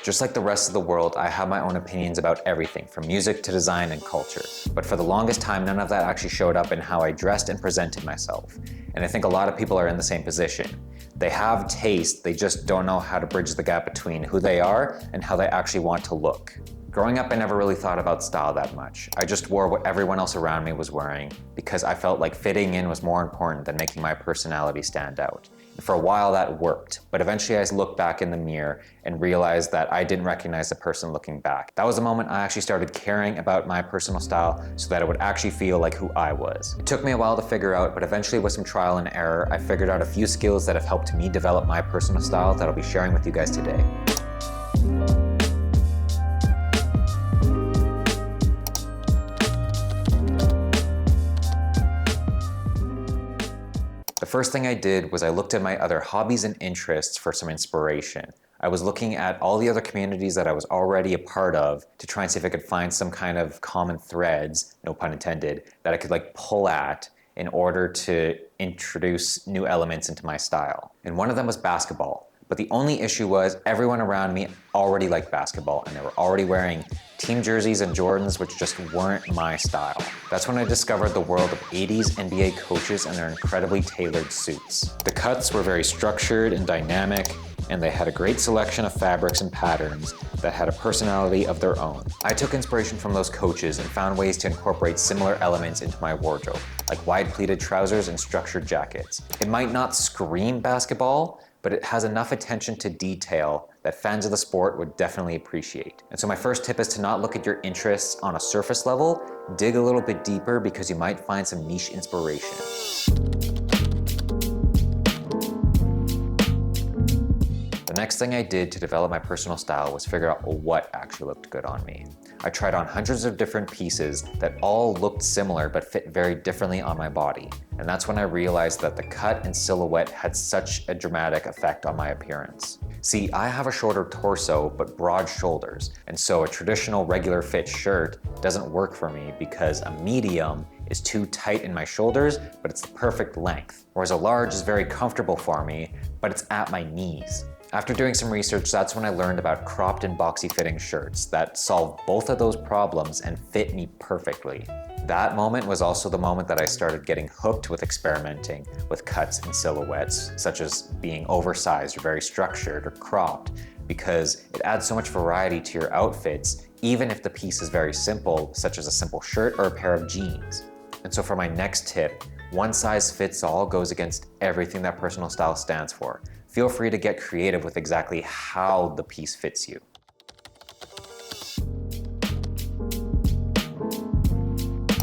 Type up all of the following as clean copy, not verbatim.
Just like the rest of the world, I have my own opinions about everything, from music to design and culture. But for the longest time, none of that actually showed up in how I dressed and presented myself. And I think a lot of people are in the same position. They have taste, they just don't know how to bridge the gap between who they are and how they actually want to look. Growing up, I never really thought about style that much. I just wore what everyone else around me was wearing because I felt like fitting in was more important than making my personality stand out. And for a while that worked, but eventually I looked back in the mirror and realized that I didn't recognize the person looking back. That was the moment I actually started caring about my personal style so that it would actually feel like who I was. It took me a while to figure out, but eventually with some trial and error, I figured out a few skills that have helped me develop my personal style that I'll be sharing with you guys today. The first thing I did was I looked at my other hobbies and interests for some inspiration. I was looking at all the other communities that I was already a part of to try and see if I could find some kind of common threads, no pun intended, that I could pull at in order to introduce new elements into my style. And one of them was basketball. But the only issue was everyone around me already liked basketball and they were already wearing team jerseys and Jordans, which just weren't my style. That's when I discovered the world of 80s NBA coaches and their incredibly tailored suits. The cuts were very structured and dynamic, and they had a great selection of fabrics and patterns that had a personality of their own. I took inspiration from those coaches and found ways to incorporate similar elements into my wardrobe, like wide pleated trousers and structured jackets. It might not scream basketball, but it has enough attention to detail that fans of the sport would definitely appreciate. And so my first tip is to not look at your interests on a surface level, dig a little bit deeper because you might find some niche inspiration. The next thing I did to develop my personal style was figure out what actually looked good on me. I tried on hundreds of different pieces that all looked similar but fit very differently on my body. And that's when I realized that the cut and silhouette had such a dramatic effect on my appearance. See, I have a shorter torso but broad shoulders, and so a traditional regular fit shirt doesn't work for me because a medium is too tight in my shoulders, but it's the perfect length. Whereas a large is very comfortable for me, but it's at my knees. After doing some research, that's when I learned about cropped and boxy fitting shirts that solve both of those problems and fit me perfectly. That moment was also the moment that I started getting hooked with experimenting with cuts and silhouettes, such as being oversized or very structured or cropped, because it adds so much variety to your outfits, even if the piece is very simple, such as a simple shirt or a pair of jeans. And so for my next tip, one size fits all goes against everything that personal style stands for. Feel free to get creative with exactly how the piece fits you.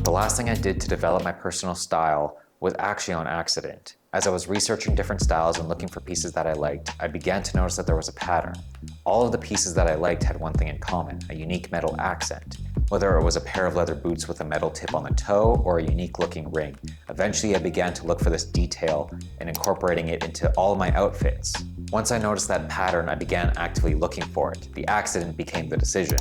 The last thing I did to develop my personal style was actually on accident. As I was researching different styles and looking for pieces that I liked, I began to notice that there was a pattern. All of the pieces that I liked had one thing in common, a unique metal accent. Whether it was a pair of leather boots with a metal tip on the toe or a unique looking ring, eventually I began to look for this detail and incorporating it into all of my outfits. Once I noticed that pattern, I began actively looking for it. The accident became the decision.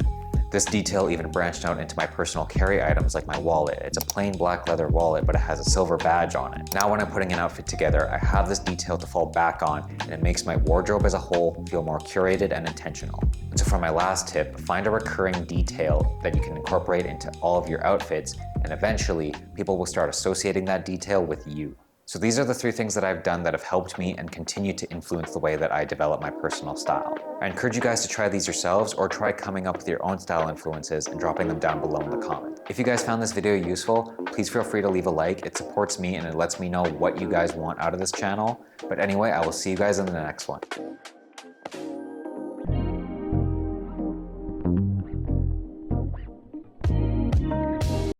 This detail even branched out into my personal carry items like my wallet. It's a plain black leather wallet, but it has a silver badge on it. Now when I'm putting an outfit together, I have this detail to fall back on, and it makes my wardrobe as a whole feel more curated and intentional. And so for my last tip, find a recurring detail that you can incorporate into all of your outfits, and eventually people will start associating that detail with you. So these are the 3 things that I've done that have helped me and continue to influence the way that I develop my personal style. I encourage you guys to try these yourselves or try coming up with your own style influences and dropping them down below in the comments. If you guys found this video useful, please feel free to leave a like. It supports me and it lets me know what you guys want out of this channel. But anyway, I will see you guys in the next one.